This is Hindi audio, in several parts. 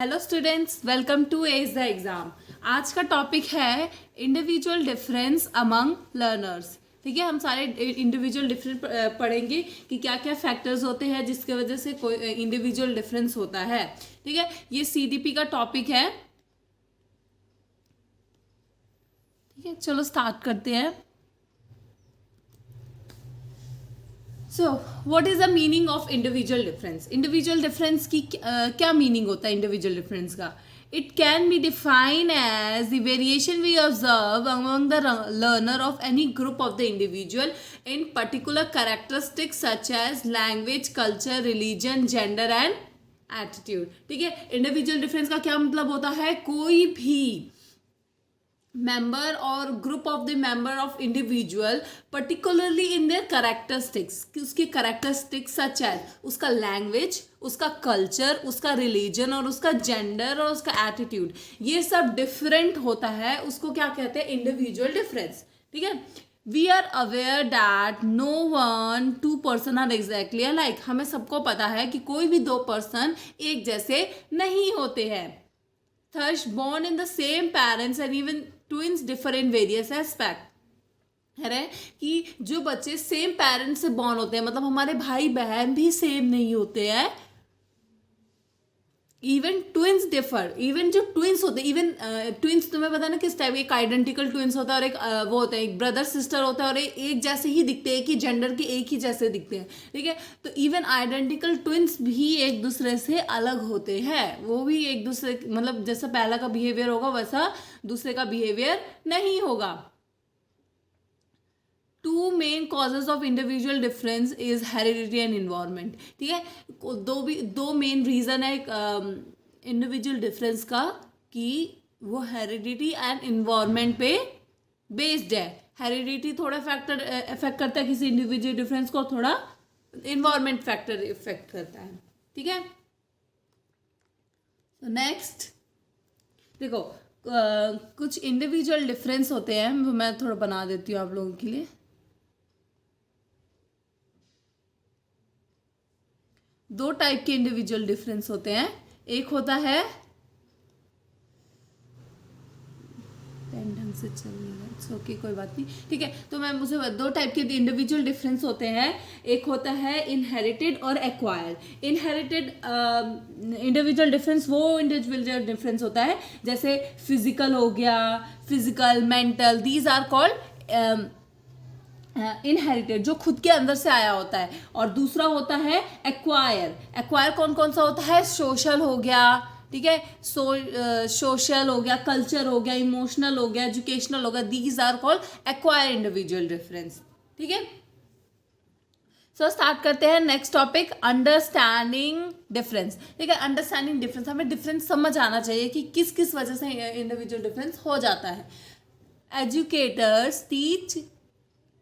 Hello students, welcome to ace the exam. आज का टॉपिक है इंडिविजुअल डिफरेंस अमंग लर्नर्स। ठीक है, हम सारे इंडिविजुअल डिफरेंस पढ़ेंगे कि क्या क्या फैक्टर्स होते हैं जिसके वजह से कोई इंडिविजुअल डिफरेंस होता है। ठीक है, ये सीडीपी का टॉपिक है। ठीक है, चलो स्टार्ट करते हैं। So what is the meaning of individual difference? Individual difference की क्या मीनिंग होता है इंडिविजुअल डिफरेंस का? It can be defined as the variation we observe among the learner of any group of the individual in particular characteristics such as language, culture, religion, gender and attitude. ठीक है, इंडिविजुअल डिफरेंस का क्या मतलब होता है? कोई भी member or group of the member of individual particularly in their characteristics, कि उसकी characteristics such as उसका language, उसका culture, उसका religion और उसका gender और उसका attitude, ये सब different होता है, उसको क्या कहते हैं? individual difference। ठीक है, we are aware that no one two person are exactly alike। हमें सबको पता है कि कोई भी दो person एक जैसे नहीं होते हैं। Thus, born in the same parents and even twins differ in various aspect। है कि जो बच्चे सेम पेरेंट्स से बॉर्न होते हैं, मतलब हमारे भाई बहन भी सेम नहीं होते हैं। इवन ट्विंस डिफर, इवन जो ट्विंस होते हैं, इवन ट्विंस तुम्हें पता ना किस टाइप, एक आइडेंटिकल ट्विंस होता है और एक वो होता है, एक ब्रदर सिस्टर होता है और एक जैसे ही दिखते हैं, एक ही जेंडर के एक ही जैसे दिखते हैं। ठीक है, तो इवन आइडेंटिकल ट्विंस भी एक दूसरे से अलग होते हैं। वो भी एक दूसरे, मतलब जैसा पहला का बिहेवियर होगा वैसा दूसरे का बिहेवियर नहीं होगा। Two main causes of individual difference is heredity and environment. ठीक है, दो मेन रीजन है इंडिविजुअल डिफरेंस का, कि वो हेरिडिटी एंड इन्वायरमेंट पे बेस्ड है। हेरिडिटी थोड़ा फैक्टर इफेक्ट करता है किसी इंडिविजुअल डिफरेंस को, थोड़ा इन्वायरमेंट फैक्टर इफेक्ट करता है। ठीक है, नेक्स्ट देखो, कुछ इंडिविजुअल डिफरेंस होते हैं, मैं थोड़ा बना देती हूँ आप लोगों के लिए। दो टाइप के इंडिविजुअल डिफरेंस होते हैं। एक होता है, पेन ढंग से चल नहीं रहा, इट्स ओके, कोई बात नहीं। ठीक है, तो मैं मुझे दो टाइप के इंडिविजुअल डिफरेंस होते हैं। एक होता है इनहेरिटेड और एक्वायर्ड। इनहेरिटेड इंडिविजुअल डिफरेंस वो इंडिविजुअल डिफरेंस होता है जैसे फिजिकल हो गया, physical, mental, these are called inherited, जो खुद के अंदर से आया होता है। और दूसरा होता है एक्वायर। एक्वायर कौन कौन सा होता है? सोशल हो गया, ठीक है, सोशल हो गया, कल्चर हो गया, इमोशनल हो गया, एजुकेशनल हो गया, these are called acquire individual difference. ठीक है, सो स्टार्ट करते हैं नेक्स्ट टॉपिक, अंडरस्टैंडिंग डिफरेंस। ठीक है, अंडरस्टैंडिंग डिफरेंस, हमें डिफरेंस समझ आना चाहिए कि किस किस वजह से इंडिविजुअल डिफरेंस हो जाता है। Educators teach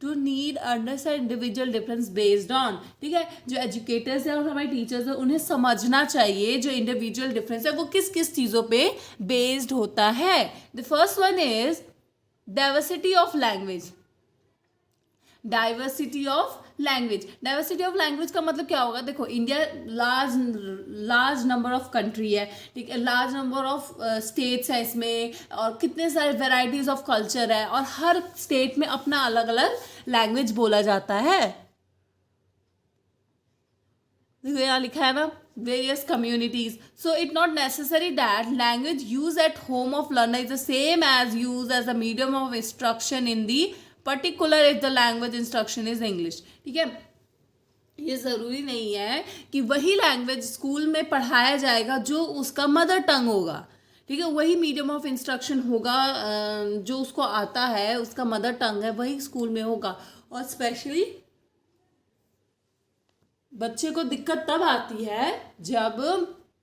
to need understand individual difference based on. ठीक है, जो एजुकेटर्स हैं और हमारे टीचर्स हैं उन्हें समझना चाहिए जो इंडिविजुअल डिफरेंस है वो किस किस चीज़ों पे बेस्ड होता है। The first one is diversity of language. Diversity of language, diversity of language का मतलब क्या होगा? देखो, India large number of country है, ठीक है, लार्ज नंबर ऑफ स्टेट्स है इसमें, और कितने सारे वेराइटीज ऑफ कल्चर है, और हर स्टेट में अपना अलग अलग लैंग्वेज बोला जाता है। देखो यहाँ लिखा है ना, various communities, so it not necessary that language used at home of learner is the same as used as a medium of instruction in the particular if the language instruction is English। ठीक है, ये ज़रूरी नहीं है कि वही लैंग्वेज स्कूल में पढ़ाया जाएगा जो उसका मदर टंग होगा। ठीक है, वही मीडियम ऑफ इंस्ट्रक्शन होगा, जो उसको आता है, उसका मदर टंग है, वही स्कूल में होगा। और स्पेशली बच्चे को दिक्कत तब आती है जब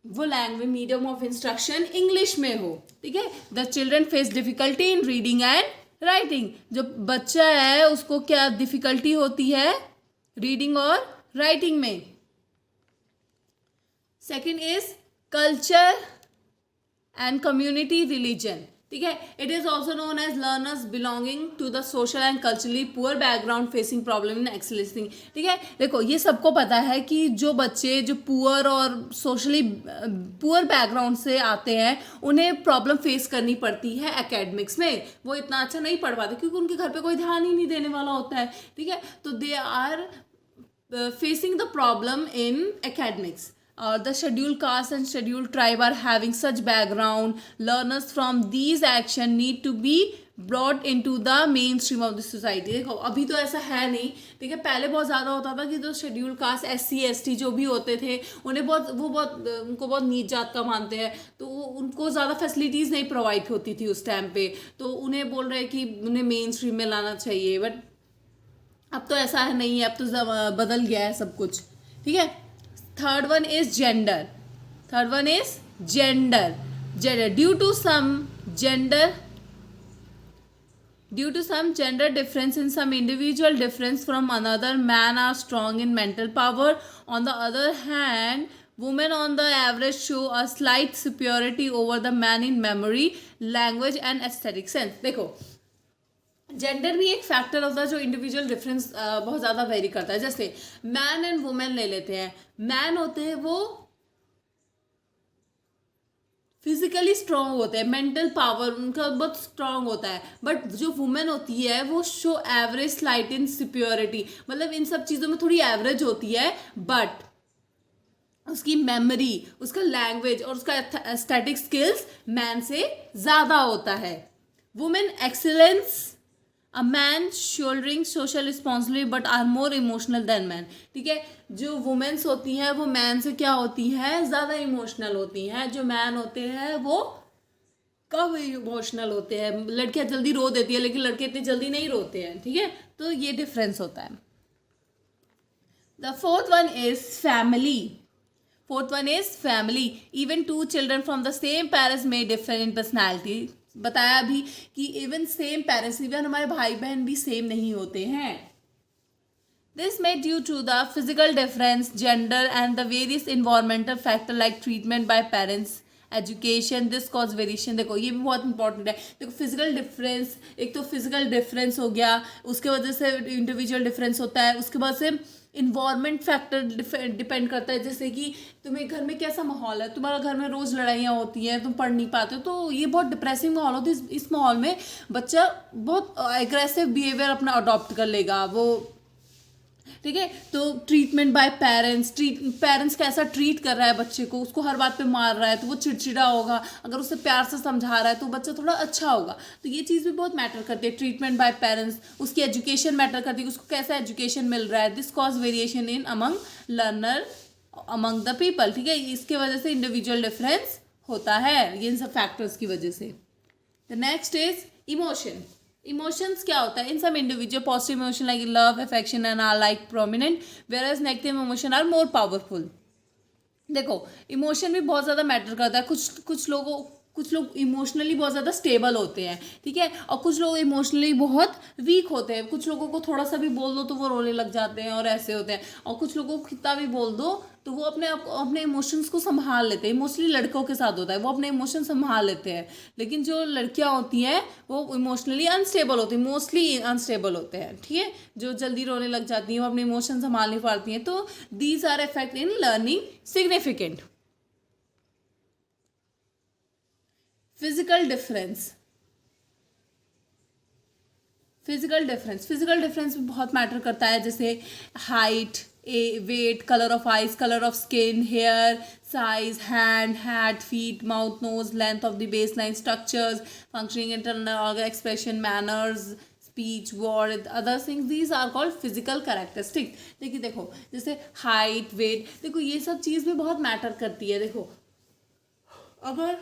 वो language medium of instruction English में हो। ठीक है, the children face difficulty in reading and writing. जो बच्चा है उसको क्या डिफिकल्टी होती है रीडिंग और राइटिंग में। Second is culture and community religion. ठीक है. It is also known as learners belonging to the social and culturally poor background facing problem in excellencing. ठीक है, देखो ये सबको पता है कि जो बच्चे जो पुअर और सोशली पुअर बैकग्राउंड से आते हैं उन्हें प्रॉब्लम फेस करनी पड़ती है एकेडमिक्स में. वो इतना अच्छा नहीं पढ़ पाते क्योंकि उनके घर पे कोई ध्यान ही नहीं देने वाला होता है. ठीक है, तो they are facing the problem in academics. The scheduled caste and scheduled tribe are having such background. Learners from these action need to be brought into the mainstream of the society. देखो अभी तो ऐसा है नहीं. ठीक है, पहले बहुत ज़्यादा होता था कि जो शेड्यूल कास्ट SC ST जो भी होते थे उन्हें उनको बहुत नीच जात का मानते हैं, तो उनको ज़्यादा फैसिलिटीज़ नहीं प्रोवाइड होती थी उस टाइम पे, तो उन्हें बोल रहे हैं कि उन्हें मेन स्ट्रीम में लाना चाहिए. बट अब तो ऐसा है नहीं है, अब तो बदल गया है सब कुछ. ठीक है, third one is gender. Gender due to some gender difference in some individual difference from another, man are strong in mental power. On the other hand women on the average show a slight superiority over the man in memory, language and aesthetic sense. देखो जेंडर भी एक फैक्टर होता है जो इंडिविजुअल डिफरेंस बहुत ज़्यादा वेरी करता है. जैसे मैन एंड वुमेन ले लेते हैं. मैन होते हैं वो फिजिकली स्ट्रांग होते हैं, मेंटल पावर उनका बहुत स्ट्रांग होता है. बट जो वुमेन होती है वो शो एवरेज स्लाइट इन सुपियोरिटी, मतलब इन सब चीज़ों में थोड़ी एवरेज होती है, बट उसकी मेमोरी, उसका लैंग्वेज और उसका एस्थेटिक स्किल्स मैन से ज़्यादा होता है. Women excellence, a man shouldering social responsibility but are more emotional than man. ठीक है, जो वुमेन्स होती हैं वो मैन से क्या होती हैं, ज़्यादा इमोशनल होती हैं. जो मैन होते हैं वो कम इमोशनल होते हैं. लड़कियां जल्दी रो देती है लेकिन लड़के इतनी जल्दी नहीं रोते हैं. ठीक है, तो ये डिफरेंस होता है. The fourth one is family. Even two children from the same parents may different in personality. बताया अभी कि इवन सेम पेरेंट्स, इवन हमारे भाई बहन भी सेम नहीं होते हैं. This may due to the physical difference, gender and the various environmental factor like treatment by parents, education. This cause variation. देखो ये भी बहुत इंपॉर्टेंट है. देखो फिजिकल डिफरेंस, एक तो फिजिकल डिफरेंस हो गया, उसके वजह से इंडिविजुअल डिफरेंस होता है. उसके बाद से इन्वायरमेंट फैक्टर डिपेंड करता है. जैसे कि तुम्हें घर में कैसा माहौल है, तुम्हारा घर में रोज़ लड़ाइयाँ होती हैं, तुम पढ़ नहीं पाते हो, तो ये बहुत डिप्रेसिंग माहौल होता है. इस माहौल में बच्चा बहुत एग्रेसिव बिहेवियर अपना अडॉप्ट कर लेगा वो. ठीक है, तो ट्रीटमेंट बाय पेरेंट्स कैसा ट्रीट कर रहा है बच्चे को, उसको हर बात पे मार रहा है तो वो चिड़चिड़ा होगा. अगर उसे प्यार से समझा रहा है तो बच्चा थोड़ा अच्छा होगा. तो ये चीज़ भी बहुत मैटर करती है. ट्रीटमेंट बाय पेरेंट्स, उसकी एजुकेशन मैटर करती है, उसको कैसा एजुकेशन मिल रहा है. This cause variation in among learner among the people. ठीक है, इसके वजह से इंडिविजुअल डिफरेंस होता है, ये इन सब फैक्टर्स की वजह से. The next is emotion. Emotions क्या होता है? In some individual positive emotion like love, affection and are like prominent, whereas negative emotion are more powerful. देखो इमोशन भी बहुत ज़्यादा मैटर करता है. कुछ लोग इमोशनली बहुत ज़्यादा स्टेबल होते हैं. ठीक है, और कुछ लोग इमोशनली बहुत वीक होते हैं. कुछ लोगों को थोड़ा सा भी बोल दो तो वो रोने लग जाते हैं और ऐसे होते हैं. और कुछ लोगों को कितना भी बोल दो तो वो अपने इमोशंस को संभाल लेते हैं. मोस्टली लड़कों के साथ होता है, वो अपने इमोशन संभाल लेते हैं. लेकिन जो लड़कियां होती हैं वो इमोशनली अनस्टेबल होती हैं, मोस्टली अनस्टेबल होते हैं. ठीक है, जो जल्दी रोने लग जाती हैं, वो अपने इमोशन संभाल नहीं पाती हैं. तो these are effect in learning significant. Physical difference भी बहुत मैटर करता है. जैसे height, weight, colour of eyes, colour of skin, hair, size, hand, head, feet, mouth, nose, length of the base line, structures, functioning internal organ, expression, manners, speech, word, other things, these are called physical characteristic. देखो जैसे हाइट, वेट, देखो ये सब चीज़ भी बहुत मैटर करती है. देखो अगर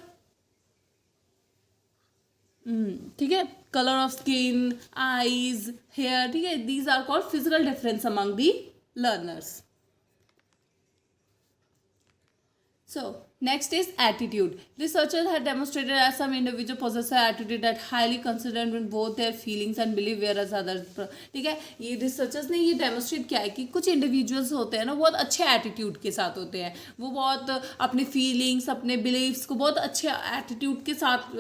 ठीक है, colour of skin, eyes, hair, ठीक है, these are called physical difference among the learners. So Next is attitude. Researchers have demonstrated that some individual possess an attitude that highly consistent with both their feelings and belief, whereas others. ठीक है, ये रिसर्चर्स ने ये डेमोस्ट्रेट किया है कि कुछ इंडिविजुअल्स होते हैं ना, बहुत अच्छे एटीट्यूड के साथ होते हैं, वो बहुत अपने फीलिंग्स, अपने बिलीव्स को बहुत अच्छे एटीट्यूड के साथ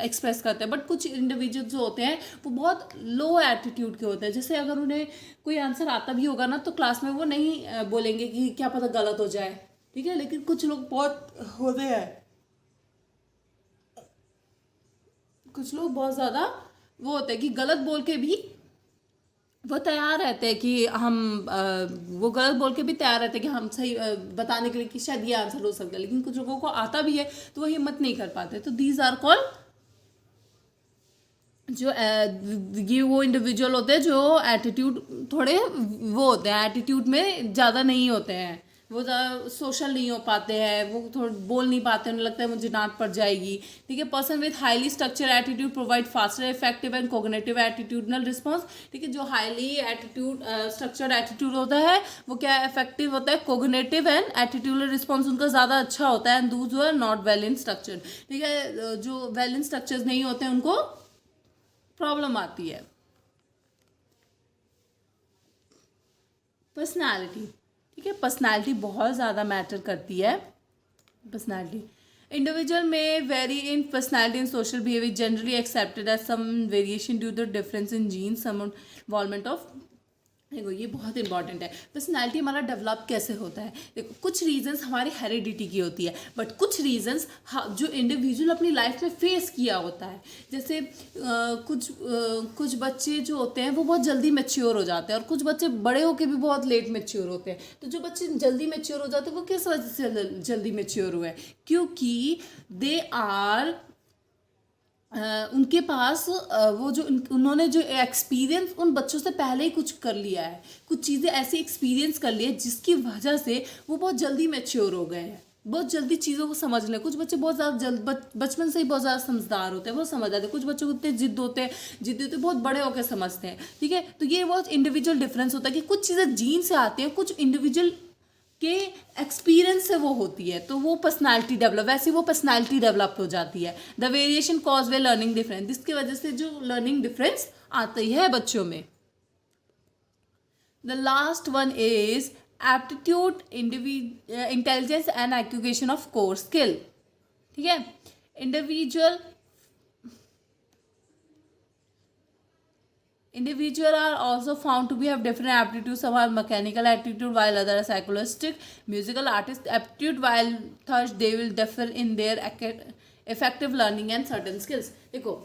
एक्सप्रेस करते हैं, बट कुछ इंडिविजुअल्स जो होते हैं वो बहुत लो एटीट्यूड के होते हैं. जैसे अगर उन्हें कोई आंसर आता भी होगा ना, तो क्लास में वो नहीं बोलेंगे कि क्या पता गलत हो जाए. ठीक है, लेकिन कुछ लोग बहुत होते हैं, कुछ लोग बहुत ज़्यादा वो होते हैं कि गलत बोल के भी वो तैयार रहते हैं कि हम वो गलत बोल के भी तैयार रहते हैं कि हम सही बताने के लिए कि शायद ये आंसर हो सकता है, लेकिन कुछ लोगों को आता भी है तो वो हिम्मत नहीं कर पाते. तो दीज आर कॉल्ड, जो ये वो इंडिविजुअल होते हैं जो एटीट्यूड थोड़े वो होते हैं, एटीट्यूड में ज़्यादा नहीं होते हैं, वो ज़्यादा सोशल नहीं हो पाते हैं, वो थोड़ा बोल नहीं पाते, उन्हें लगता है मुझे डांट पड़ जाएगी. ठीक है, person with highly structure attitude provide faster effective and cognitive attitudinal response. ठीक है, जो हाईली एटीट्यूड स्ट्रक्चर्ड एटीट्यूड होता है वो क्या इफेक्टिव होता है, कोग्निटिव एंड एटीट्यूडल रिस्पॉन्स उनका ज़्यादा अच्छा होता है. And those are not well in structured. ठीक है, जो वेल इन स्ट्रक्चर्स नहीं होते हैं उनको प्रॉब्लम आती है. पर्सनैलिटी. ठीक है, पर्सनैलिटी बहुत ज़्यादा मैटर करती है. पर्सनैलिटी, इंडिविजुअल में vary in personality in social behaviour generally accepted as some variation due the difference in gene, some involvement of. देखो ये बहुत इंपॉर्टेंट है, पर्सनैलिटी हमारा डेवलप कैसे होता है. देखो कुछ रीजंस हमारी हेरिडिटी की होती है, बट कुछ रीजंस जो इंडिविजुअल अपनी लाइफ में फेस किया होता है. जैसे कुछ बच्चे जो होते हैं वो बहुत जल्दी मैच्योर हो जाते हैं, और कुछ बच्चे बड़े होकर भी बहुत लेट मैच्योर होते हैं. तो जो बच्चे जल्दी मैच्योर हो जाते हैं वो किस वजह से जल्दी मैच्योर हुए, क्योंकि दे आर उनके पास वो जो उन्होंने जो एक्सपीरियंस उन बच्चों से पहले ही कुछ कर लिया है, कुछ चीज़ें ऐसी एक्सपीरियंस कर ली है जिसकी वजह से वो बहुत जल्दी मैच्योर हो गए हैं, बहुत जल्दी चीज़ों को समझ लें. कुछ बच्चे बहुत ज़्यादा बचपन से ही बहुत ज़्यादा समझदार होते हैं, वो समझ जाते हैं. कुछ बच्चों को इतने जिद्द होते हैं बहुत बड़े होकर समझते हैं. ठीक है, तो ये बहुत इंडिविजुअल डिफरेंस होता है कि कुछ चीज़ें जीन से आती हैं, कुछ इंडिविजुअल के एक्सपीरियंस से वो होती है, तो वो पर्सनालिटी डेवलप, वैसे वो पर्सनालिटी डेवलप हो जाती है. The variation cause way learning difference, जिसकी वजह से जो लर्निंग डिफरेंस आती है बच्चों में. The last one is aptitude, intelligence and acquisition of core skill. ठीक है, Individuals are also found to have different aptitudes. Some have mechanical aptitude while others are psycholistic. Musical artist aptitude, while thus they will differ in their effective learning and certain skills. देखो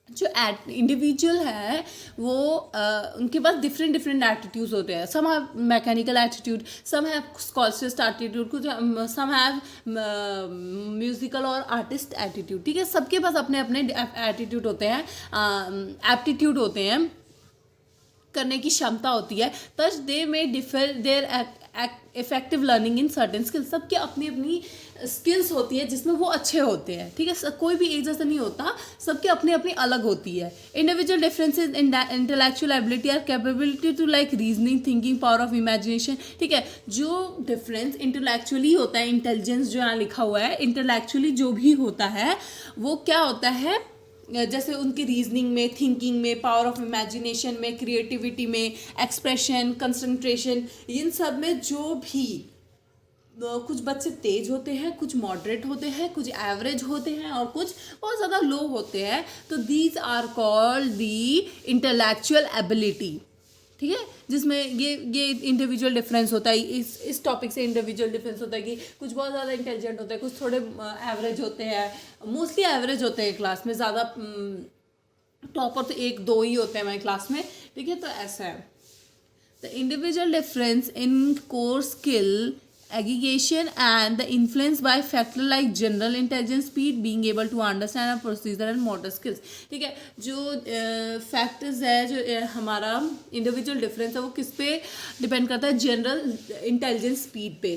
जो इंडिविजुअल है वो उनके पास डिफरेंट एटीट्यूड्स होते हैं. Some have mechanical attitude, some have scholastic attitude, कुछ सम हैव म्यूजिकल और आर्टिस्ट एटीट्यूड. ठीक है, सबके पास अपने अपने एटीट्यूड होते हैं, एप्टीट्यूड होते हैं, करने की क्षमता होती है. तच they may differ their effective learning in certain skills. सबकी अपनी अपनी स्किल्स होती है जिसमें वो अच्छे होते हैं. ठीक है, कोई भी एक जैसा नहीं होता, सबकी अपनी अपनी अलग होती है. Individual differences in intellectual ability or capability to like reasoning, thinking, power of imagination. ठीक है, जो डिफरेंस इंटेलेक्चुअली होता है, इंटेलिजेंस जो यहाँ लिखा हुआ है, इंटेलेक्चुअली जो भी होता है वो क्या होता है, जैसे उनकी रीजनिंग में, थिंकिंग में, पावर ऑफ इमेजिनेशन में, क्रिएटिविटी में, एक्सप्रेशन, कंसंट्रेशन, इन सब में जो भी कुछ बच्चे तेज होते हैं, कुछ मॉडरेट होते हैं, कुछ एवरेज होते हैं और कुछ बहुत ज़्यादा लो होते हैं. तो these are called the intellectual ability. ठीक है, जिसमें ये इंडिविजुअल डिफरेंस होता है. इस टॉपिक से इंडिविजुअल डिफरेंस होता है कि कुछ बहुत ज़्यादा इंटेलिजेंट होते हैं, कुछ थोड़े एवरेज होते हैं, मोस्टली एवरेज होते हैं क्लास में, ज़्यादा टॉपर तो एक दो ही होते हैं हमारी क्लास में. ठीक है, तो ऐसा है. The individual difference in core skill aggregation and the influence by factor like general intelligence, speed, being able to understand a procedure and motor skills. ठीक है, जो फैक्टर्स है, जो हमारा इंडिविजुअल डिफरेंस है वो किस पे डिपेंड करता है, जनरल इंटेलिजेंस स्पीड पे.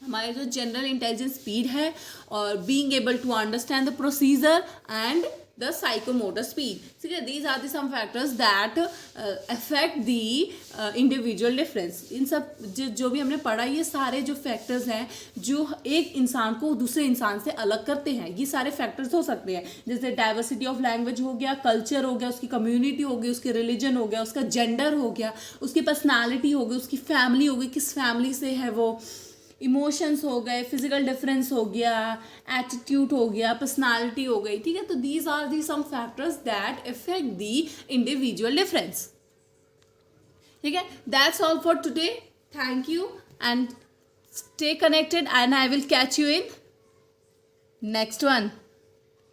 हमारे जो जनरल इंटेलिजेंस स्पीड है और being able to understand the procedure and the psychomotor speed, ठीक है। These are the some factors that affect the individual difference. इन सब जो भी हमने पढ़ा, ये सारे जो फैक्टर्स हैं जो एक इंसान को दूसरे इंसान से अलग करते हैं, ये सारे फैक्टर्स हो सकते हैं। जैसे डाइवर्सिटी ऑफ लैंग्वेज हो गया, कल्चर हो गया, उसकी कम्युनिटी हो गई, उसके रिलीजन हो गया, उसका जेंडर हो गया, उसकी पर्सनालिटी हो गई, उसकी फैमिली हो गई, किस फैमिली से है वो, इमोशंस हो गए, फिजिकल डिफरेंस हो गया, एटीट्यूड हो गया, पर्सनालिटी हो गई, ठीक है। तो these are the some factors that effect the individual difference, ठीक है। That's all for today, thank you and stay connected and I will catch you in next one.